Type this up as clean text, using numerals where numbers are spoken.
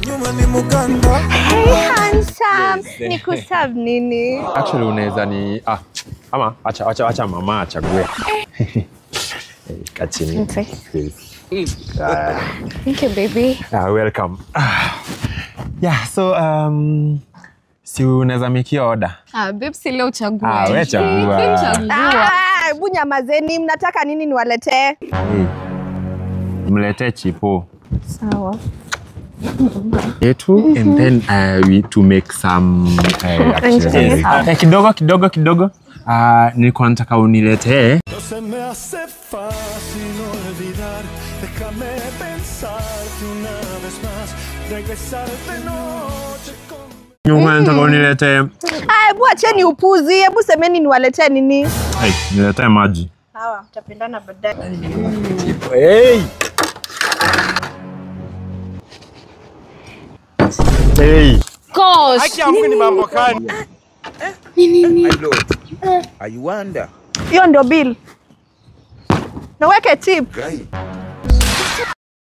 Hey handsome, nikuserve nini? Actually unaweza ni ama acha mama achague. Kachini. Thank you baby. Welcome. Yeah, so si unaweza make order. Babe si leo uchague. Wewe chagua. Hebu nyamazeni, mnataka nini niwaletee? Mletee chipo. Sawa. Yetu and then we to make some kidogo. Nilikuwa nataka uniletee. Nyuma nataka uniletee. Hebu acheni upuzi, hebu semeni niwaletee nini? Niletee maji. Sawa, tutapendana baadaye. Hey. Gosh. Haki yangu ni mambo gani? Nini? I wonder. Hiyo ndio bill. Na weke tip. Guy.